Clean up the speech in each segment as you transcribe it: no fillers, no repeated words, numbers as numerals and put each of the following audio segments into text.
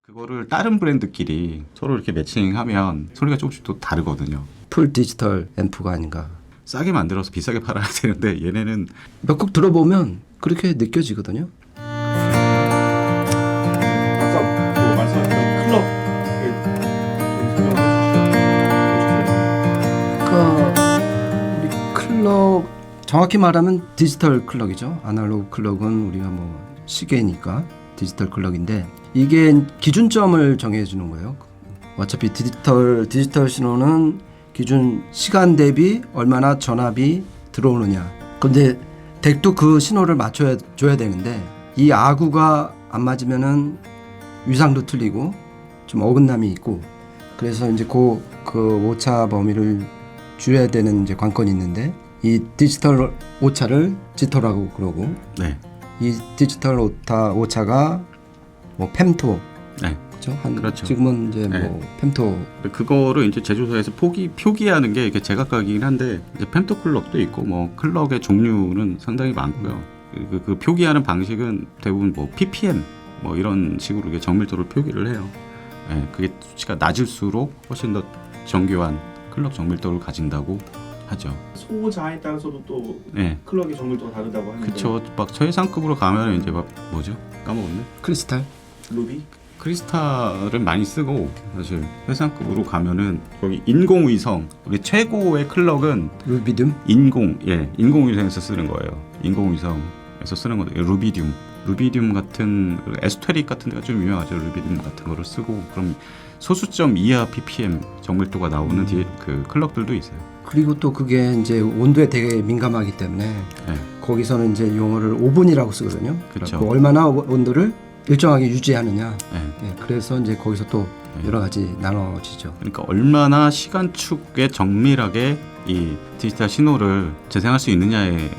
그거를 다른 브랜드끼리 서로 이렇게 매칭하면 소리가 조금씩 또 다르거든요. 풀 디지털 앰프가 아닌가. 싸게 만들어서 비싸게 팔아야 되는데 얘네는 몇 곡 들어보면 그렇게 느껴지거든요. 아까 뭐 말씀하셨던 클럽 좀 설명해 그러니까 우리 클럭 정확히 말하면 디지털 클럭이죠. 아날로그 클럭은 우리가 뭐 시계니까 디지털 클럭인데 이게 기준점을 정해주는 거예요. 어차피 디지털 신호는 기준 시간 대비 얼마나 전압이 들어오느냐. 근데 덱도 그 신호를 맞춰줘야 되는데 이 아구가 안 맞으면은 위상도 틀리고 좀 어긋남이 있고 그래서 이제 그 오차 범위를 줄여야 되는 이제 관건이 있는데 이 디지털 오차를 지터라고 그러고 네. 이 디지털 오차가 뭐 펨토 네. 그렇죠? 그렇죠. 지금은 이제 네. 뭐 펨토 그거를 이제 제조사에서 표기하는 게 이게 제각각이긴 한데 이제 펜토 클럭도 있고 뭐 클럭의 종류는 상당히 많고요. 그 표기하는 방식은 대부분 뭐 ppm 뭐 이런 식으로 이게 정밀도를 표기를 해요. 네, 그게 수치가 낮을수록 훨씬 더 정교한 클럭 정밀도를 가진다고 하죠. 소자에 따라서도 또 네. 클럭의 정밀도가 다르다고 하는데 그쵸. 막 최상급으로 가면 이제 막 뭐죠? 까먹었네. 크리스탈 루비? 크리스탈을 많이 쓰고 사실 최상급으로 가면은 거기 인공위성 우리 최고의 클럭은 루비듐 인공위성에서 쓰는 거예요. 인공위성에서 쓰는 거예요. 루비듐 같은 에스테릭 같은 데가 좀 유명하죠. 루비듐 같은 거를 쓰고 그럼 소수점 이하 ppm 정밀도가 나오는 그 클럭들도 있어요. 그리고 또 그게 이제 온도에 되게 민감하기 때문에 네. 거기서는 이제 용어를 오븐이라고 쓰거든요. 그렇죠. 그러니까 얼마나 온도를 일정하게 유지하느냐. 네. 예, 그래서 이제 거기서 또 여러 가지 나눠지죠. 그러니까 얼마나 시간축에 정밀하게 이 디지털 신호를 재생할 수 있느냐의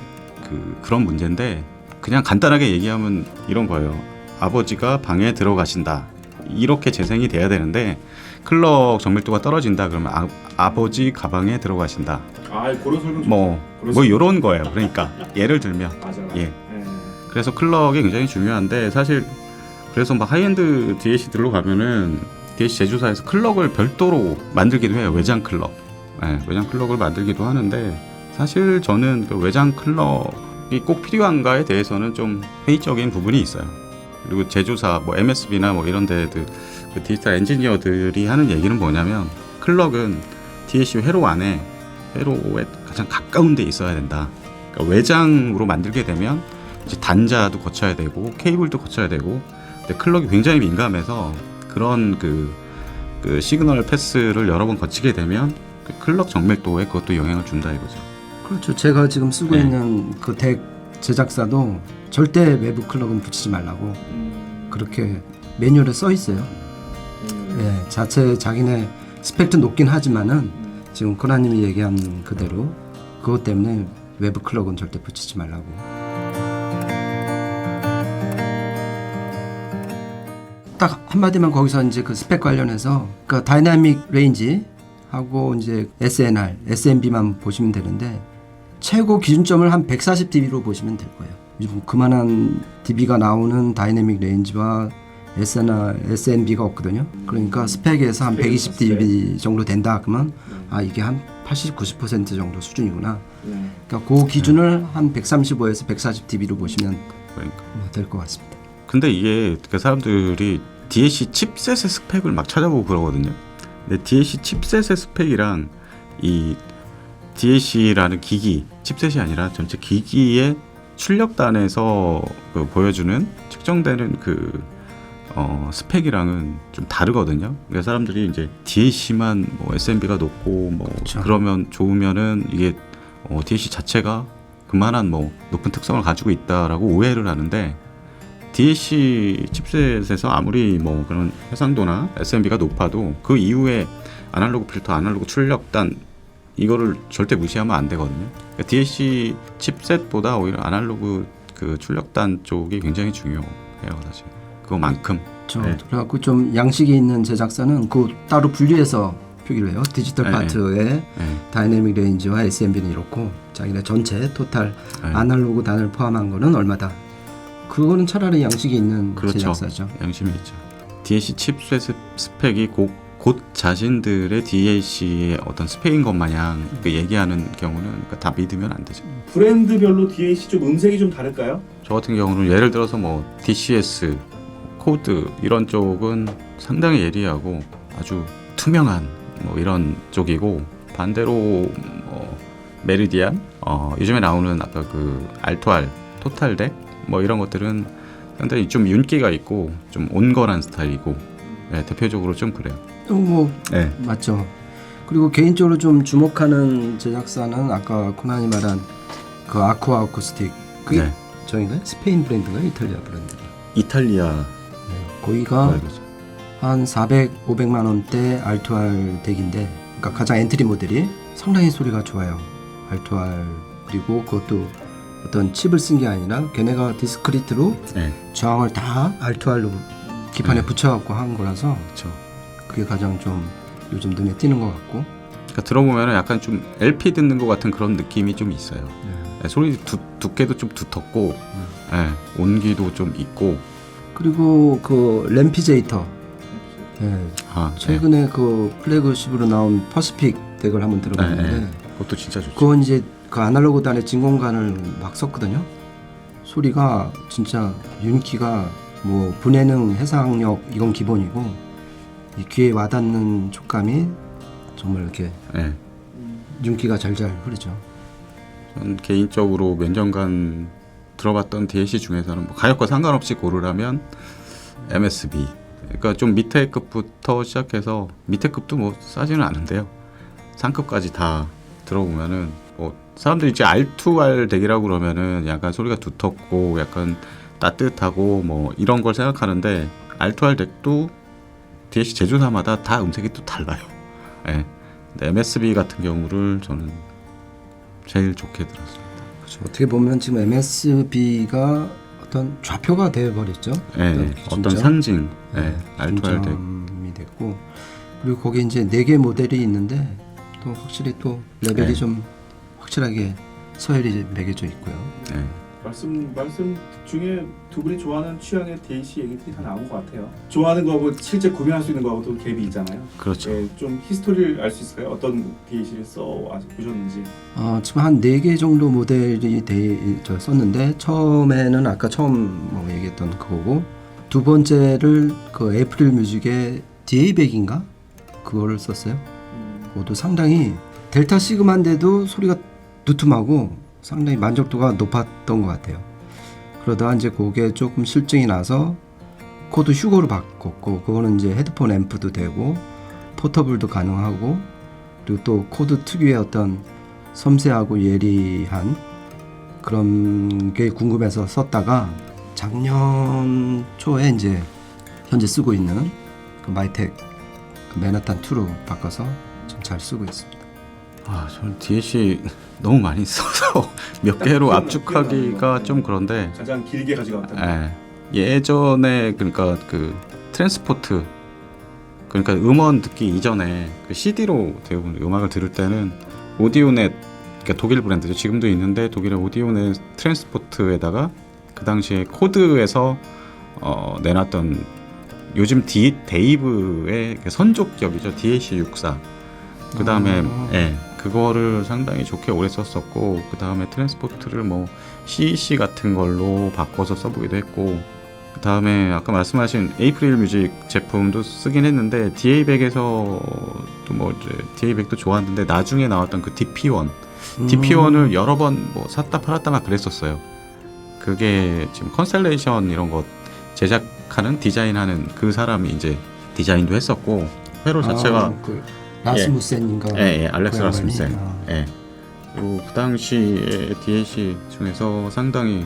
그런 문제인데 그냥 간단하게 얘기하면 이런 거예요. 아버지가 방에 들어가신다. 이렇게 재생이 돼야 되는데 클럭 정밀도가 떨어진다 그러면 아버지 가방에 들어가신다. 아, 그런 설명 좋다. 뭐 이런 거예요. 그러니까 예를 들면 맞아. 예. 그래서 클럭이 굉장히 중요한데 사실 그래서 막 하이엔드 DAC들로 가면은 DAC 제조사에서 클럭을 별도로 만들기도 해요. 외장 클럭. 네, 외장 클럭을 만들기도 하는데 사실 저는 그 외장 클럭이 꼭 필요한가에 대해서는 좀 회의적인 부분이 있어요. 그리고 제조사 뭐 MSB나 뭐 이런 데들 그 디지털 엔지니어들이 하는 얘기는 뭐냐면 클럭은 DAC 회로에 가장 가까운 데 있어야 된다. 그러니까 외장으로 만들게 되면 이제 단자도 거쳐야 되고 케이블도 거쳐야 되고 근데 클럭이 굉장히 민감해서 그런 그 시그널 패스를 여러 번 거치게 되면 그 클럭 정밀도에 그것도 영향을 준다 이거죠. 그렇죠. 제가 지금 쓰고 네. 있는 그 덱 제작사도 절대 외부 클럭은 붙이지 말라고 그렇게 매뉴얼에 써 있어요. 예, 자기네 스펙도 높긴 하지만은 지금 코나님이 얘기한 그대로 그것 때문에 외부 클럭은 절대 붙이지 말라고. 딱 한마디만 거기서 이제 그 스펙 관련해서 그 다이나믹 레인지 하고 이제 SNR, SNB만 보시면 되는데 최고 기준점을 한 140dB로 보시면 될 거예요. 요즘 그만한 dB가 나오는 다이내믹 레인지와 SNR, SNB가 없거든요. 그러니까 스펙에서 한 120dB 정도 된다 그러면 아 이게 한 80, 90% 정도 수준이구나. 그러니까 그 기준을 한 135에서 140dB로 보시면 그러니까. 될 것 같습니다. 근데 이게 그 사람들이 DAC 칩셋의 스펙을 막 찾아보고 그러거든요. 근데 DAC 칩셋의 스펙이랑 이 DAC라는 기기, 칩셋이 아니라 전체 기기의 출력단에서 보여주는 측정되는 스펙이랑은 좀 다르거든요. 그러니까 사람들이 이제 DAC만 뭐 SNB가 높고 뭐 그렇죠. 그러면 좋으면은 이게 DAC 자체가 그만한 뭐 높은 특성을 가지고 있다라고 오해를 하는데 DAC 칩셋에서 아무리 뭐 그런 해상도나 SNB가 높아도 그 이후에 아날로그 필터, 아날로그 출력단 이거를 절대 무시하면 안 되거든요. 그러니까 DAC 칩셋보다 오히려 아날로그 그 출력단 쪽이 굉장히 중요해요, 사실. 그거만큼. 네. 그래갖고 좀 양식이 있는 제작사는 그 따로 분리해서 표기를 해요. 디지털 파트에 다이내믹 레인지와 SNB는 이렇고 자기네 전체 토탈 아날로그 단을 포함한 거는 얼마다. 그거는 차라리 양식이 있는 그렇죠. 제작사죠. 양심이 있죠. DAC 칩셋 스펙이 곧 자신들의 DAC의 어떤 스펙인 것 마냥 그 얘기하는 경우는 그러니까 다 믿으면 안 되죠. 브랜드별로 DAC 좀 음색이 좀 다를까요? 저 같은 경우는 예를 들어서 뭐 DCS, 코드 이런 쪽은 상당히 예리하고 아주 투명한 뭐 이런 쪽이고 반대로 뭐 메리디안, 요즘에 나오는 아까 그 R2R, 토탈덱 뭐 이런 것들은 상당히 좀 윤기가 있고 좀 온건한 스타일이고 네, 대표적으로 좀 그래요. 뭐 네. 맞죠. 그리고 개인적으로 좀 주목하는 제작사는 아까 코난이 말한 그 아쿠아 어쿠스틱 그게 네. 저희가 스페인 브랜드가 이탈리아 브랜드가 이탈리아 거기가 말고죠. 한 400, 500만 원대 R2R 덱인데 그러니까 가장 엔트리 모델이 상당히 소리가 좋아요. R2R 그리고 그것도 어떤 칩을 쓴 게 아니라 걔네가 디스크리트로 네. 저항을 다 R2R로 기판에 네. 붙여갖고 한 거라서 그렇죠. 그게 가장 좀 요즘 눈에 띄는 것 같고 그러니까 들어보면 약간 좀 LP 듣는 것 같은 그런 느낌이 좀 있어요. 네. 네, 소리 두께도 좀 두텁고 네, 온기도 좀 있고 그리고 그 램피제이터 네. 네. 최근에 그 플래그십으로 나온 퍼시픽 덱을 한번 들어봤는데 네, 네. 그것도 진짜 좋죠. 그건 이제 그 아날로그 단의 진공관을 막 썼거든요. 소리가 진짜 윤기가 뭐 분해능 해상력 이건 기본이고 이 귀에 와닿는 촉감이 정말 이렇게 네. 윤기가 잘잘 흐르죠. 전 개인적으로 몇 년간 들어봤던 DAC 중에서는 뭐 가격과 상관없이 고르라면 MSB. 그러니까 좀 밑에 급부터 시작해서 밑에 급도 뭐 싸지는 않은데요. 상급까지 다 들어보면은 뭐 사람들이 이제 R2R 덱이라고 그러면은 약간 소리가 두텁고 약간 따뜻하고 뭐 이런 걸 생각하는데 R2R 덱도 DAC 제조사마다 다 음색이 또 달라요. 예. 근데 MSB 같은 경우를 저는 제일 좋게 들었습니다. 그렇죠. 어떻게 보면 지금 MSB가 어떤 좌표가 되어버렸죠. 예. 어떤 상징. 예. R2R 덱. 중점이 됐고 그리고 거기 이제 4개 모델이 있는데 또 확실히 또 레벨이 네. 좀 확실하게 서열이 매겨져 있고요. 예. 말씀 중에 두 분이 좋아하는 취향의 DAC 얘기들이 다 나온 것 같아요. 좋아하는 거하고 실제 구매할 수 있는 거하고 또 갭이 있잖아요. 그렇죠. 네, 좀 히스토리를 알 수 있을까요? 어떤 DAC를 보셨는지. 지금 한 4개 정도 모델이 썼는데 처음에는 아까 처음 뭐 얘기했던 그거고 두 번째를 그 에이프릴 뮤직의 DA100인가? 그거를 썼어요. 그것도 상당히 델타 시그마인데도 소리가 두툼하고 상당히 만족도가 높았던 것 같아요. 그러다가 이제 그게 조금 실증이 나서 코드 휴거로 바꿨고 그거는 이제 헤드폰 앰프도 되고 포터블도 가능하고 그리고 또 코드 특유의 어떤 섬세하고 예리한 그런 게 궁금해서 썼다가 작년 초에 이제 현재 쓰고 있는 그 마이텍 그 맨하탄 2로 바꿔서 좀 잘 쓰고 있습니다. 저는 DAC 너무 많이 써서 몇 개로 압축하기가 좀 그런데 가장 길게 가져갔다. 예전에 그러니까 그 트랜스포트 그러니까 음원 듣기 이전에 그 CD로 대부분 음악을 들을 때는 오디오넷 그러니까 독일 브랜드죠. 지금도 있는데 독일의 오디오넷 트랜스포트에다가 그 당시에 코드에서 내놨던 요즘 데이브의 선족격이죠. DAC64 그 다음에 그거를 상당히 좋게 오래 썼었고 그 다음에 트랜스포트를 뭐 CEC 같은 걸로 바꿔서 써보기도 했고 그 다음에 아까 말씀하신 에이프릴 뮤직 제품도 쓰긴 했는데 DA100에서 또 뭐 이제 DA100도 좋았는데 나중에 나왔던 그 DP1 DP1을 여러 번 뭐 샀다 팔았다 막 그랬었어요. 그게 지금 컨스텔레이션 이런 거 제작하는 디자인하는 그 사람이 이제 디자인도 했었고 회로 자체가 라스무센인가? 알렉스 라스무센. 그리고 그 당시에 DAC 중에서 상당히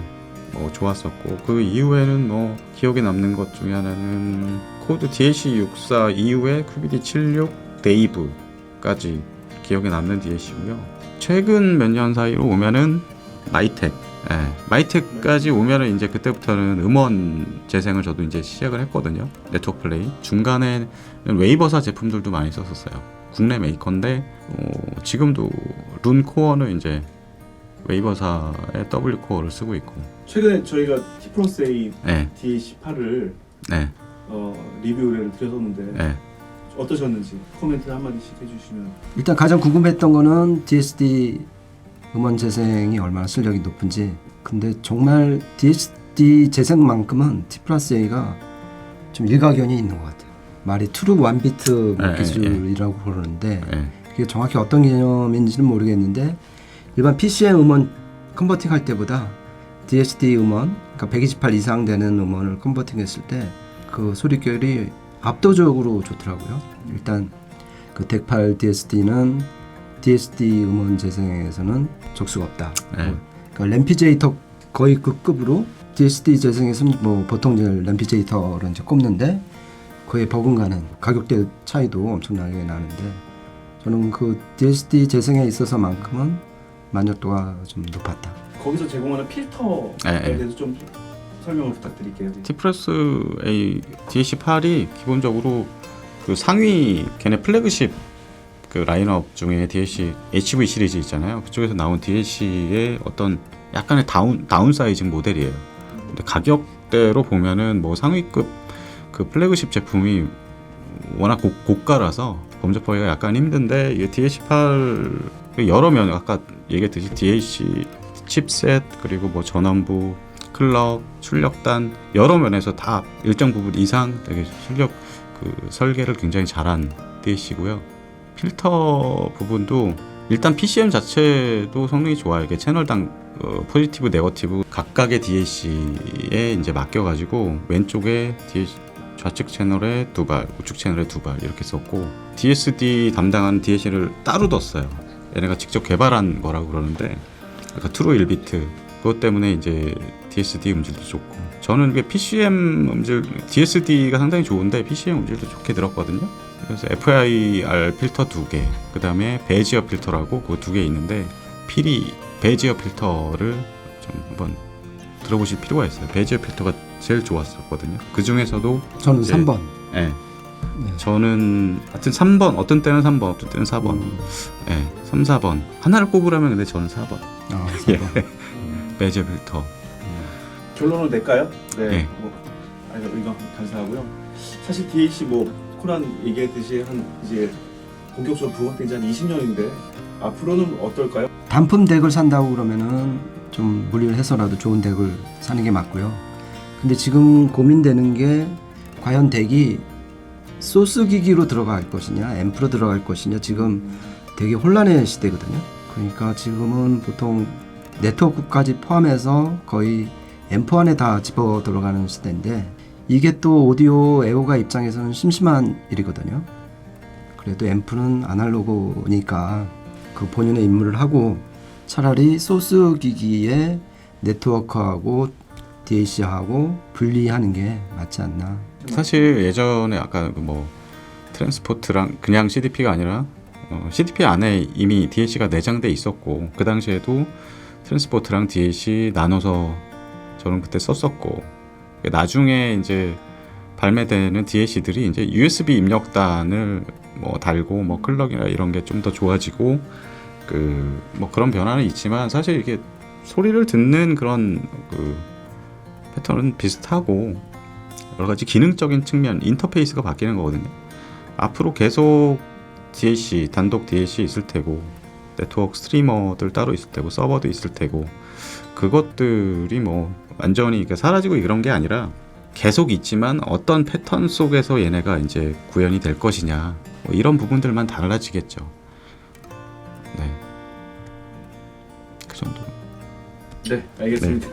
좋았었고 그 이후에는 뭐 기억에 남는 것 중에 하나는 코드 DAC64 이후에 QBD76 데이브까지 기억에 남는 DAC고요. 최근 몇 년 사이로 오면은 마이텍. 마이텍까지 오면은 이제 그때부터는 음원 재생을 저도 이제 시작을 했거든요. 네트워크 플레이. 중간에 웨이버사 제품들도 많이 썼었어요. 국내 메이커인데 지금도 룬 코어는 이제 웨이버사의 W 코어를 쓰고 있고. 최근에 저희가 T 플러스 A 네. DA18을 리뷰 의뢰를 드렸었는데 네. 어떠셨는지 코멘트 한마디씩 해주시면. 일단 가장 궁금했던 거는 DSD 음원 재생이 얼마나 실력이 높은지. 근데 정말 DSD 재생만큼은 T+A가 좀 일가견이 있는 것 같아요. 말이 트루 원비트 기술이라고 그러는데 그게 정확히 어떤 개념인지는 모르겠는데 일반 PCM 음원 컨버팅 할 때보다 DSD 음원, 그러니까 128 이상 되는 음원을 컨버팅했을 때 그 소리결이 압도적으로 좋더라고요. 일단 그 덱8 DSD는 DSD 음원 재생에서는 적수가 없다. 그러니까 램피제이터 거의 그 급으로 DSD 재생에서는 뭐 보통 이제 램피제이터를 이제 꼽는데 거의 버금가는 가격대 차이도 엄청나게 나는데 저는 그 DSD 재생에 있어서만큼은 만족도가 좀 높았다. 거기서 제공하는 필터에 대해서 좀 설명을 부탁드릴게요. T+A DAC8이 기본적으로 그 상위 걔네 플래그십 그 라인업 중에 DAC HV 시리즈 있잖아요. 그쪽에서 나온 DAC의 어떤 약간의 다운 사이징 모델이에요. 근데 가격대로 보면은 뭐 상위급 그 플래그십 제품이 워낙 고가라서 범접하기가 약간 힘든데 이게 DAC8 여러 면 아까 얘기했듯이 DAC 칩셋 그리고 뭐 전원부 클럭, 출력단 여러 면에서 다 일정 부분 이상 되게 출력 그 설계를 굉장히 잘한 DAC고요. 필터 부분도 일단 PCM 자체도 성능이 좋아요. 이게 채널당 포지티브, 네거티브 각각의 DAC에 이제 맡겨가지고 왼쪽에 DAC 좌측 채널에 2발, 우측 채널에 2발 이렇게 썼고 DSD 담당하는 DAC를 따로 뒀어요. 얘네가 직접 개발한 거라고 그러는데 그러니까 트루 1비트 그것 때문에 이제 DSD 음질도 좋고 저는 이게 PCM 음질 DSD가 상당히 좋은데 PCM 음질도 좋게 들었거든요. 그래서 FIR 필터 2개 그 다음에 베지어 필터라고 그 2개 있는데 피리 베지어 필터를 좀 한번 들어보실 필요가 있어요. 베지어 필터가 제일 좋았었거든요. 그 중에서도 저는 3번. 네. 저는 하여튼 3번 어떤 때는 3번 어떤 때는 4번 3, 4번 하나를 꼽으라면 근데 저는 4번 4번. 베지어 필터 결론을 낼까요? 네. 의견 감사하고요. 사실 DAC 뭐 코난 얘기했듯이 한 이제 본격적으로 부각된 지 한 20년인데 앞으로는 어떨까요? 단품 덱을 산다고 그러면은 좀 무리를 해서라도 좋은 덱을 사는 게 맞고요. 근데 지금 고민되는 게 과연 덱이 소스 기기로 들어갈 것이냐, 앰프로 들어갈 것이냐 지금 되게 혼란의 시대거든요. 그러니까 지금은 보통 네트워크까지 포함해서 거의 앰프 안에 다 집어 들어가는 시대인데 이게 또 오디오 애호가 입장에서는 심심한 일이거든요. 그래도 앰프는 아날로그니까 그 본연의 임무를 하고 차라리 소스 기기에 네트워크하고 DAC하고 분리하는 게 맞지 않나. 사실 예전에 아까 뭐 트랜스포트랑 그냥 CDP가 아니라 CDP 안에 이미 DAC가 내장돼 있었고 그 당시에도 트랜스포트랑 DAC 나눠서 저는 그때 썼었고 나중에 이제 발매되는 DAC들이 이제 USB 입력단을 뭐 달고 뭐 클럭이나 이런 게 좀 더 좋아지고 그 뭐 그런 변화는 있지만 사실 이게 소리를 듣는 그런 그 패턴은 비슷하고 여러 가지 기능적인 측면 인터페이스가 바뀌는 거거든요. 앞으로 계속 DAC 단독 DAC 있을 테고 네트워크 스트리머들 따로 있을 테고 서버도 있을 테고 그것들이 뭐 완전히 사라지고 이런 게 아니라 계속 있지만 어떤 패턴 속에서 얘네가 이제 구현이 될 것이냐 뭐 이런 부분들만 달라지겠죠. 네, 그 정도. 네, 알겠습니다.